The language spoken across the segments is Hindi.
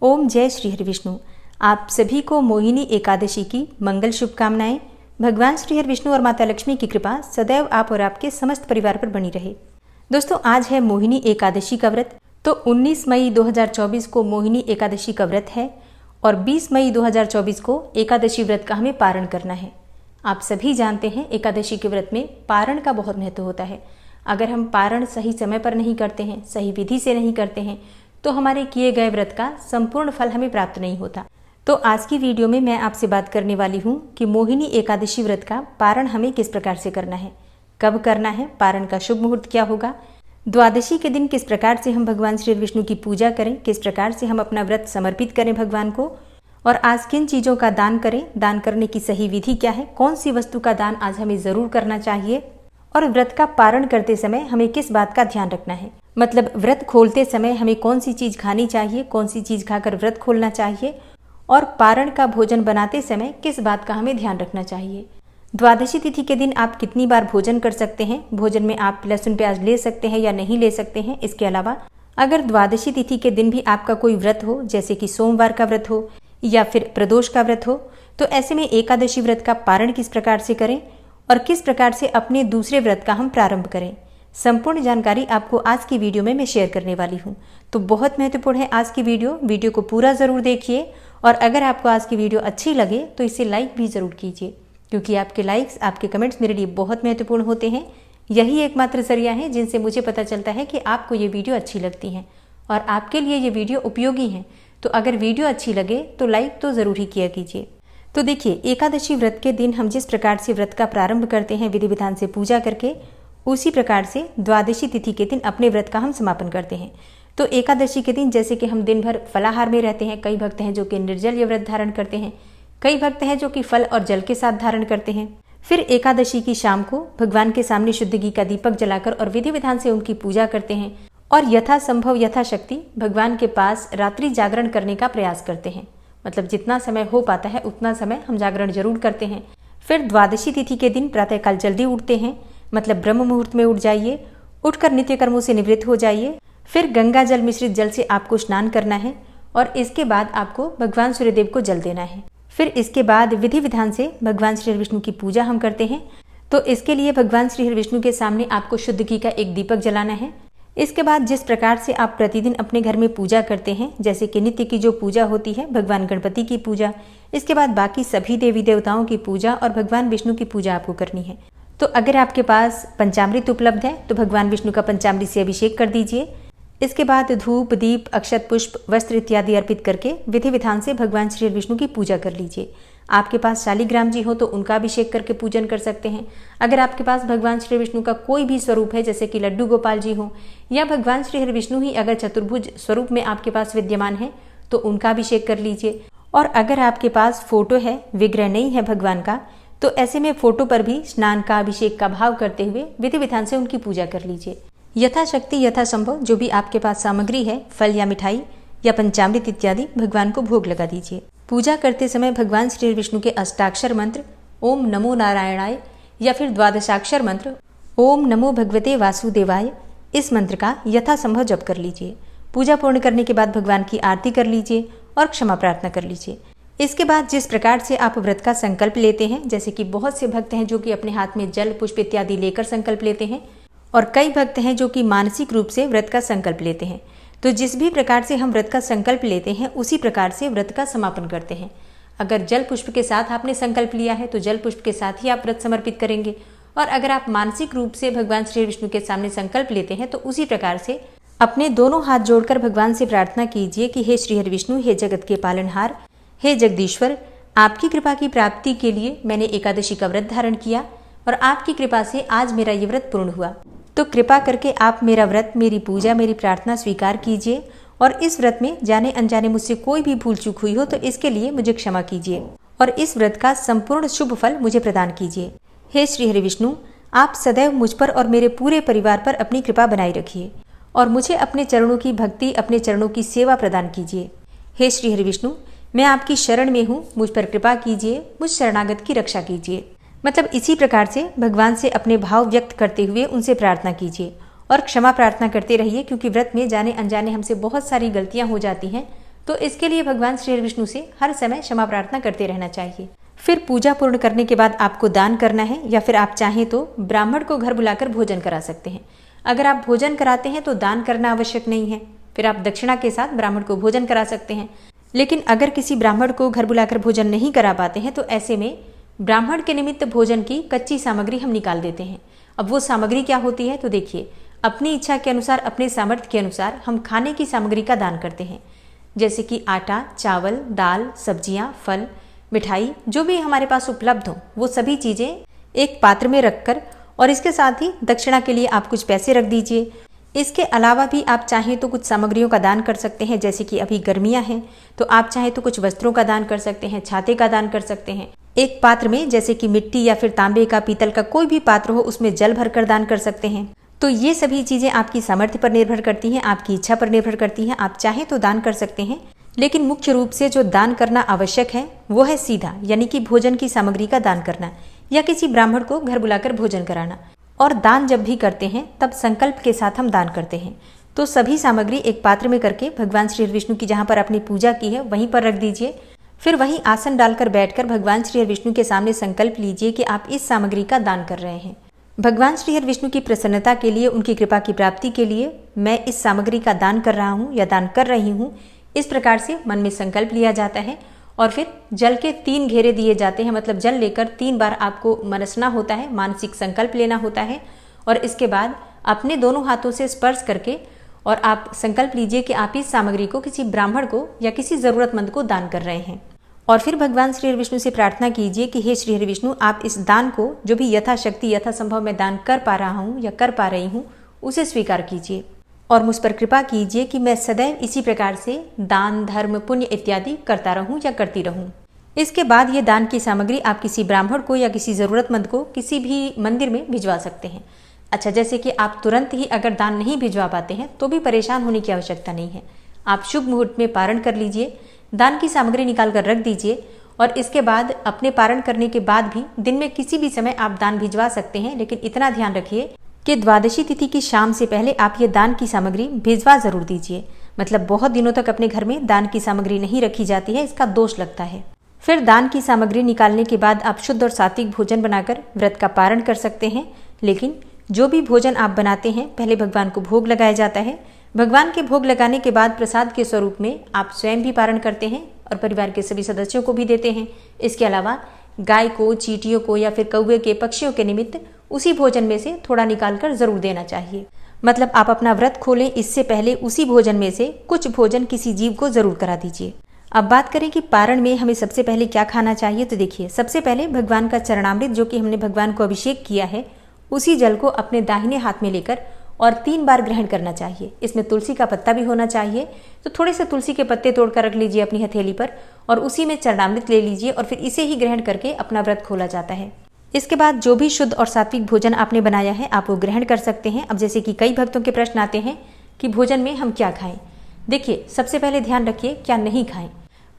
ओम जय श्री हरि विष्णु। आप सभी को मोहिनी एकादशी की मंगल शुभकामनाएं। भगवान श्री हरि विष्णु और माता लक्ष्मी की कृपा सदैव आप और आपके समस्त परिवार पर बनी रहे। दोस्तों, आज है मोहिनी एकादशी का व्रत। तो 19 मई 2024 को मोहिनी एकादशी का व्रत है और 20 मई 2024 को एकादशी व्रत का हमें पारण करना है। आप सभी जानते हैं एकादशी के व्रत में पारण का बहुत महत्व होता है। अगर हम पारण सही समय पर नहीं करते हैं, सही विधि से नहीं करते हैं, तो हमारे किए गए व्रत का संपूर्ण फल हमें प्राप्त नहीं होता। तो आज की वीडियो में मैं आपसे बात करने वाली हूँ कि मोहिनी एकादशी व्रत का पारण हमें किस प्रकार से करना है, कब करना है, पारण का शुभ मुहूर्त क्या होगा, द्वादशी के दिन किस प्रकार से हम भगवान श्री विष्णु की पूजा करें, किस प्रकार से हम अपना व्रत समर्पित करें भगवान को, और आज किन चीज़ों का दान करें, दान करने की सही विधि क्या है, कौन सी वस्तु का दान आज हमें ज़रूर करना चाहिए, और व्रत का पारण करते समय हमें किस बात का ध्यान रखना है। मतलब व्रत खोलते समय हमें कौन सी चीज़ खानी चाहिए, कौन सी चीज़ खाकर व्रत खोलना चाहिए, और पारण का भोजन बनाते समय किस बात का हमें ध्यान रखना चाहिए। द्वादशी तिथि के दिन आप कितनी बार भोजन कर सकते हैं, भोजन में आप लहसुन प्याज ले सकते हैं या नहीं ले सकते हैं। इसके अलावा अगर द्वादशी तिथि के दिन भी आपका कोई व्रत हो, जैसे कि सोमवार का व्रत हो या फिर प्रदोष का व्रत हो, तो ऐसे में एकादशी व्रत का पारण किस प्रकार से करें और किस प्रकार से अपने दूसरे व्रत का हम प्रारंभ करें, संपूर्ण जानकारी आपको आज की वीडियो में मैं शेयर करने वाली हूँ। तो बहुत महत्वपूर्ण है आज की वीडियो को पूरा ज़रूर देखिए। और अगर आपको आज की वीडियो अच्छी लगे तो इसे लाइक भी ज़रूर कीजिए, क्योंकि आपके लाइक्स, आपके कमेंट्स मेरे लिए बहुत महत्वपूर्ण होते हैं। यही एकमात्र जरिया है जिनसे मुझे पता चलता है कि आपको ये वीडियो अच्छी लगती हैं और आपके लिए ये वीडियो उपयोगी है। तो अगर वीडियो अच्छी लगे तो लाइक तो ज़रूर ही किया कीजिए। तो देखिए, एकादशी व्रत के दिन हम जिस प्रकार से व्रत का प्रारंभ करते हैं विधि विधान से पूजा करके, उसी प्रकार से द्वादशी तिथि के दिन अपने व्रत का हम समापन करते हैं। तो एकादशी के दिन जैसे कि हम दिन भर फलाहार में रहते हैं, कई भक्त हैं जो कि निर्जल व्रत धारण करते हैं, कई भक्त हैं जो कि फल और जल के साथ धारण करते हैं। फिर एकादशी की शाम को भगवान के सामने शुद्ध घी का दीपक जलाकर और विधि विधान से उनकी पूजा करते हैं और यथासंभव यथाशक्ति भगवान के पास रात्रि जागरण करने का प्रयास करते हैं। मतलब जितना समय हो पाता है उतना समय हम जागरण जरूर करते हैं। फिर द्वादशी तिथि के दिन प्रातःकाल जल्दी उठते हैं, मतलब ब्रह्म मुहूर्त में उठ जाइए, उठकर नित्य कर्मों से निवृत्त हो जाइए। फिर गंगा जल मिश्रित जल से आपको स्नान करना है और इसके बाद आपको भगवान सूर्यदेव को जल देना है। फिर इसके बाद विधि विधान से भगवान श्री विष्णु की पूजा हम करते हैं। तो इसके लिए भगवान श्री विष्णु के सामने आपको शुद्ध घी का एक दीपक जलाना है। इसके बाद जिस प्रकार से आप प्रतिदिन अपने घर में पूजा करते हैं, जैसे कि नित्य की जो पूजा होती है, भगवान गणपति की पूजा, इसके बाद बाकी सभी देवी देवताओं की पूजा और भगवान विष्णु की पूजा आपको करनी है। तो अगर आपके पास पंचामृत उपलब्ध है तो भगवान विष्णु का पंचामृत से अभिषेक कर दीजिए। इसके बाद धूप, दीप, अक्षत, पुष्प, वस्त्र इत्यादि अर्पित करके विधि विधान से भगवान श्री विष्णु की पूजा कर लीजिए। आपके पास शालिग्राम जी हो तो उनका अभिषेक करके पूजन कर सकते हैं। अगर आपके पास भगवान श्री विष्णु का कोई भी स्वरूप है, जैसे कि लड्डू गोपाल जी हो, या भगवान श्री हरि विष्णु ही अगर चतुर्भुज स्वरूप में आपके पास विद्यमान है तो उनका अभिषेक कर लीजिए। और अगर आपके पास फोटो है, विग्रह नहीं है भगवान का, तो ऐसे में फोटो पर भी स्नान का, अभिषेक का भाव करते हुए विधि विधान से उनकी पूजा कर लीजिए। यथाशक्ति यथासंभव जो भी आपके पास सामग्री है, फल या मिठाई या पंचामृत इत्यादि, भगवान को भोग लगा दीजिए। पूजा करते समय भगवान श्री विष्णु के अष्टाक्षर मंत्र ओम नमो नारायणाय या फिर द्वादशाक्षर मंत्र ओम नमो भगवते वासुदेवाय, इस मंत्र का यथासंभव जप कर लीजिए। पूजा पूर्ण करने के बाद भगवान की आरती कर लीजिए और क्षमा प्रार्थना कर लीजिए। इसके बाद जिस प्रकार से आप व्रत का संकल्प लेते हैं, जैसे कि बहुत से भक्त हैं जो कि अपने हाथ में जल, पुष्प इत्यादि लेकर संकल्प लेते हैं, और कई भक्त हैं जो कि मानसिक रूप से व्रत का संकल्प लेते हैं। तो जिस भी प्रकार से हम व्रत का संकल्प लेते हैं उसी प्रकार से व्रत का समापन करते हैं। अगर जल पुष्प के साथ आपने संकल्प लिया है तो जल पुष्प के साथ ही आप व्रत समर्पित करेंगे, और अगर आप मानसिक रूप से भगवान श्री विष्णु के सामने संकल्प लेते हैं तो उसी प्रकार से अपने दोनों हाथ जोड़कर भगवान से प्रार्थना कीजिए कि हे श्री हरि विष्णु, हे जगत के पालनहार, हे जगदीश्वर, आपकी कृपा की प्राप्ति के लिए मैंने एकादशी का व्रत धारण किया और आपकी कृपा से आज मेरा ये व्रत पूर्ण हुआ। तो कृपा करके आप मेरा व्रत, मेरी पूजा, मेरी प्रार्थना स्वीकार कीजिए और इस व्रत में जाने अनजाने मुझसे कोई भी भूल चूक हुई हो तो इसके लिए मुझे क्षमा कीजिए और इस व्रत का संपूर्ण शुभ फल मुझे प्रदान कीजिए। हे श्री हरि विष्णु, आप सदैव मुझ पर और मेरे पूरे परिवार पर अपनी कृपा बनाई रखिए और मुझे अपने चरणों की भक्ति, अपने चरणों की सेवा प्रदान कीजिए। हे श्री हरि विष्णु, मैं आपकी शरण में हूँ, मुझ पर कृपा कीजिए, मुझ शरणागत की रक्षा कीजिए। मतलब इसी प्रकार से भगवान से अपने भाव व्यक्त करते हुए उनसे प्रार्थना कीजिए और क्षमा प्रार्थना करते रहिए, क्योंकि व्रत में जाने अनजाने हमसे बहुत सारी गलतियां हो जाती हैं। तो इसके लिए भगवान श्री विष्णु से हर समय क्षमा प्रार्थना करते रहना चाहिए। फिर पूजा पूर्ण करने के बाद आपको दान करना है, या फिर आप चाहें तो ब्राह्मण को घर बुलाकर भोजन करा सकते हैं। अगर आप भोजन कराते हैं तो दान करना आवश्यक नहीं है, फिर आप दक्षिणा के साथ ब्राह्मण को भोजन करा सकते हैं। लेकिन अगर किसी ब्राह्मण को घर बुलाकर भोजन नहीं करा पाते हैं तो ऐसे में ब्राह्मण के निमित्त भोजन की कच्ची सामग्री हम निकाल देते हैं। अब वो सामग्री क्या होती है, तो देखिए, अपनी इच्छा के अनुसार, अपने सामर्थ्य के अनुसार हम खाने की सामग्री का दान करते हैं, जैसे कि आटा, चावल, दाल, सब्जियां, फल, मिठाई, जो भी हमारे पास उपलब्ध हो वो सभी चीज़ें एक पात्र में रखकर, और इसके साथ ही दक्षिणा के लिए आप कुछ पैसे रख दीजिए। इसके अलावा भी आप चाहें तो कुछ सामग्रियों का दान कर सकते हैं, जैसे कि अभी गर्मियां हैं तो आप चाहें तो कुछ वस्त्रों का दान कर सकते हैं, छाते का दान कर सकते हैं। एक पात्र में, जैसे कि मिट्टी या फिर तांबे का, पीतल का, कोई भी पात्र हो, उसमें जल भरकर दान कर सकते हैं। तो ये सभी चीज़ें आपकी सामर्थ्य पर निर्भर करती हैं, आपकी इच्छा पर निर्भर करती हैं। आप चाहें तो दान कर सकते हैं, लेकिन मुख्य रूप से जो दान करना आवश्यक है वो है सीधा, यानी कि भोजन की सामग्री का दान करना या किसी ब्राह्मण को घर बुलाकर भोजन कराना। और दान जब भी करते हैं तब संकल्प के साथ हम दान करते हैं। तो सभी सामग्री एक पात्र में करके भगवान श्री विष्णु की जहाँ पर आपने पूजा की है वहीं पर रख दीजिए। फिर वहीं आसन डालकर बैठकर भगवान श्री विष्णु के सामने संकल्प लीजिए कि आप इस सामग्री का दान कर रहे हैं। भगवान श्री विष्णु की प्रसन्नता के लिए, उनकी कृपा की प्राप्ति के लिए मैं इस सामग्री का दान कर रहा हूँ या दान कर रही हूँ, इस प्रकार से मन में संकल्प लिया जाता है। और फिर जल के 3 घेरे दिए जाते हैं, मतलब जल लेकर 3 बार आपको मनसना होता है, मानसिक संकल्प लेना होता है। और इसके बाद अपने दोनों हाथों से स्पर्श करके और आप संकल्प लीजिए कि आप इस सामग्री को किसी ब्राह्मण को या किसी जरूरतमंद को दान कर रहे हैं। और फिर भगवान श्री विष्णु से प्रार्थना कीजिए कि हे श्री विष्णु, आप इस दान को जो भी यथाशक्ति यथासंभव मैं दान कर पा रहा हूँ या कर पा रही हूँ उसे स्वीकार कीजिए और मुझ पर कृपा कीजिए कि मैं सदैव इसी प्रकार से दान, धर्म, पुण्य इत्यादि करता रहूं या करती रहूं। इसके बाद ये दान की सामग्री आप किसी ब्राह्मण को या किसी ज़रूरतमंद को किसी भी मंदिर में भिजवा सकते हैं। अच्छा, जैसे कि आप तुरंत ही अगर दान नहीं भिजवा पाते हैं तो भी परेशान होने की आवश्यकता नहीं है। आप शुभ मुहूर्त में पारण कर लीजिए, दान की सामग्री निकाल कर रख दीजिए और इसके बाद अपने पारण करने के बाद भी दिन में किसी भी समय आप दान भिजवा सकते हैं। लेकिन इतना ध्यान रखिए कि द्वादशी तिथि की शाम से पहले आप ये दान की सामग्री भिजवा जरूर दीजिए। मतलब बहुत दिनों तक अपने घर में दान की सामग्री नहीं रखी जाती है, इसका दोष लगता है। फिर दान की सामग्री निकालने के बाद आप शुद्ध और सात्विक भोजन बनाकर व्रत का पारण कर सकते हैं। लेकिन जो भी भोजन आप बनाते हैं पहले भगवान को भोग लगाया जाता है। भगवान के भोग लगाने के बाद प्रसाद के स्वरूप में आप स्वयं भी पारण करते हैं और परिवार के सभी सदस्यों को भी देते हैं। इसके अलावा गाय को, चींटियों को या फिर कौवे के, पक्षियों के निमित्त उसी भोजन में से थोड़ा निकालकर जरूर देना चाहिए। मतलब आप अपना व्रत खोलें इससे पहले उसी भोजन में से कुछ भोजन किसी जीव को जरूर करा दीजिए। अब बात करें कि पारण में हमें सबसे पहले क्या खाना चाहिए, तो देखिए, सबसे पहले भगवान का चरणामृत जो कि हमने भगवान को अभिषेक किया है उसी जल को अपने दाहिने हाथ में लेकर और 3 बार ग्रहण करना चाहिए। इसमें तुलसी का पत्ता भी होना चाहिए, तो थोड़े से तुलसी के पत्ते तोड़कर रख लीजिए अपनी हथेली पर और उसी में चरणामृत ले लीजिए और फिर इसे ही ग्रहण करके अपना व्रत खोला जाता है। इसके बाद जो भी शुद्ध और सात्विक भोजन आपने बनाया है आप वो ग्रहण कर सकते हैं। अब जैसे कि कई भक्तों के प्रश्न आते हैं कि भोजन में हम क्या खाएं। देखिए, सबसे पहले ध्यान रखिए क्या नहीं खाएं।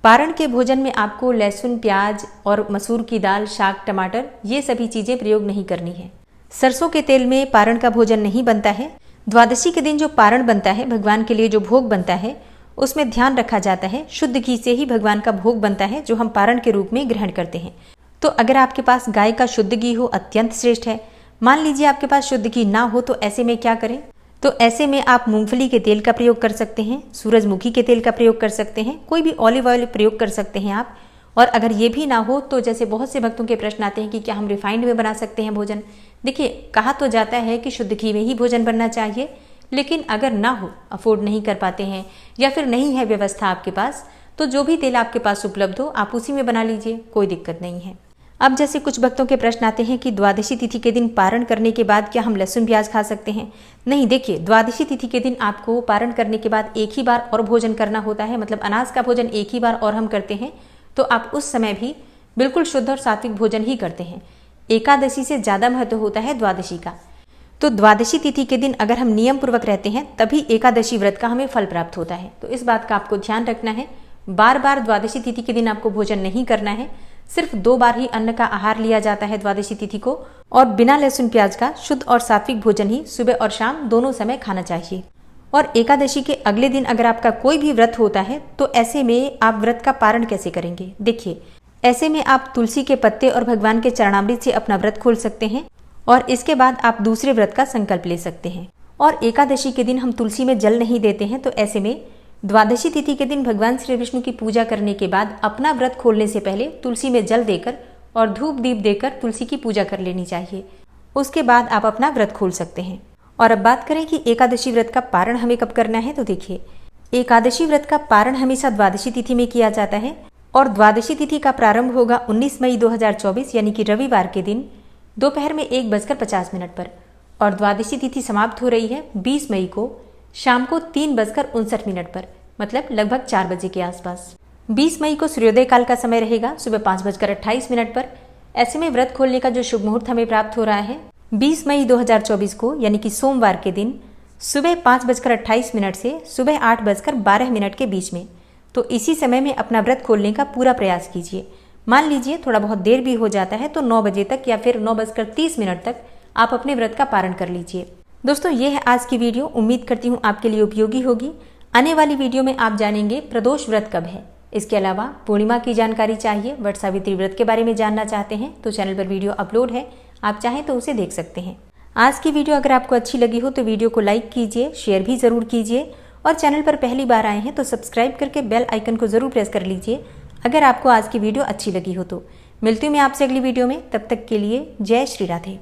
पारण के भोजन में आपको लहसुन, प्याज और मसूर की दाल, शाक, टमाटर ये सभी चीजें प्रयोग नहीं करनी है। सरसों के तेल में पारण का भोजन नहीं बनता है। द्वादशी के दिन जो पारण बनता है, भगवान के लिए जो भोग बनता है, उसमें ध्यान रखा जाता है शुद्ध घी से ही भगवान का भोग बनता है जो हम पारण के रूप में ग्रहण करते हैं। तो अगर आपके पास गाय का शुद्ध घी हो अत्यंत श्रेष्ठ है। मान लीजिए आपके पास शुद्ध घी ना हो तो ऐसे में क्या करें, तो ऐसे में आप मूंगफली के तेल का प्रयोग कर सकते हैं, सूरजमुखी के तेल का प्रयोग कर सकते हैं, कोई भी ऑलिव ऑयल प्रयोग कर सकते हैं आप। और अगर ये भी ना हो तो जैसे बहुत से भक्तों के प्रश्न आते हैं कि क्या हम रिफाइंड में बना सकते हैं भोजन। देखिए, कहा तो जाता है कि शुद्ध घी में ही भोजन बनना चाहिए, लेकिन अगर ना हो, अफोर्ड नहीं कर पाते हैं या फिर नहीं है व्यवस्था आपके पास, तो जो भी तेल आपके पास उपलब्ध हो आप उसी में बना लीजिए, कोई दिक्कत नहीं है। अब जैसे कुछ भक्तों के प्रश्न आते हैं कि द्वादशी तिथि के दिन पारण करने के बाद क्या हम लहसुन प्याज खा सकते हैं। नहीं, देखिए, द्वादशी तिथि के दिन आपको पारण करने के बाद एक ही बार और भोजन करना होता है। मतलब अनाज का भोजन एक ही बार और हम करते हैं, तो आप उस समय भी बिल्कुल शुद्ध और सात्विक भोजन ही करते हैं। एकादशी से ज़्यादा महत्व होता है द्वादशी का। तो द्वादशी तिथि के दिन अगर हम नियम पूर्वक रहते हैं तभी एकादशी व्रत का हमें फल प्राप्त होता है। तो इस बात का आपको ध्यान रखना है। बार बार द्वादशी तिथि के दिन आपको भोजन नहीं करना है। सिर्फ 2 बार ही अन्न का आहार लिया जाता है द्वादशी तिथि को, और बिना लहसुन प्याज का शुद्ध और सात्विक भोजन ही सुबह और शाम दोनों समय खाना चाहिए। और एकादशी के अगले दिन अगर आपका कोई भी व्रत होता है तो ऐसे में आप व्रत का पारण कैसे करेंगे। देखिए, ऐसे में आप तुलसी के पत्ते और भगवान के चरणामृत से अपना व्रत खोल सकते हैं और इसके बाद आप दूसरे व्रत का संकल्प ले सकते हैं। और एकादशी के दिन हम तुलसी में जल नहीं देते हैं, तो ऐसे में द्वादशी तिथि के दिन भगवान श्री विष्णु की पूजा करने के बाद अपना व्रत खोलने से पहले तुलसी में जल देकर और धूप दीप देकर तुलसी की पूजा कर लेनी चाहिए। उसके बाद आप अपना व्रत खोल सकते हैं। और अब बात करें कि एकादशी व्रत का पारण हमें कब करना है, तो देखिए, एकादशी व्रत का पारण हमेशा द्वादशी तिथि में किया जाता है और द्वादशी तिथि का प्रारंभ होगा 19 मई 2024 यानी कि रविवार के दिन दोपहर में 1:50 पर और द्वादशी तिथि समाप्त हो रही है 20 मई को शाम को 3:59 पर, मतलब लगभग 4 बजे के आसपास। 20 मई को सूर्योदय काल का समय रहेगा सुबह 5:28 पर। ऐसे में व्रत खोलने का जो शुभ मुहूर्त हमें प्राप्त हो रहा है 20 मई 2024 को यानी कि सोमवार के दिन सुबह 5:28 से सुबह 8:12 के बीच में। तो इसी समय में अपना व्रत खोलने का पूरा प्रयास कीजिए। मान लीजिए थोड़ा बहुत देर भी हो जाता है तो 9 बजे तक या फिर 9:30 तक आप अपने व्रत का पारण कर लीजिए। दोस्तों, ये है आज की वीडियो। उम्मीद करती हूँ आपके लिए उपयोगी होगी। आने वाली वीडियो में आप जानेंगे प्रदोष व्रत कब है। इसके अलावा पूर्णिमा की जानकारी चाहिए, वट सावित्री व्रत के बारे में जानना चाहते हैं तो चैनल पर वीडियो अपलोड है, आप चाहें तो उसे देख सकते हैं। आज की वीडियो अगर आपको अच्छी लगी हो तो वीडियो को लाइक कीजिए, शेयर भी जरूर कीजिए और चैनल पर पहली बार आए हैं तो सब्सक्राइब करके बेल आइकन को जरूर प्रेस कर लीजिए अगर आपको आज की वीडियो अच्छी लगी हो तो। मिलती हूँ मैं आपसे अगली वीडियो में, तब तक के लिए जय श्री राधे।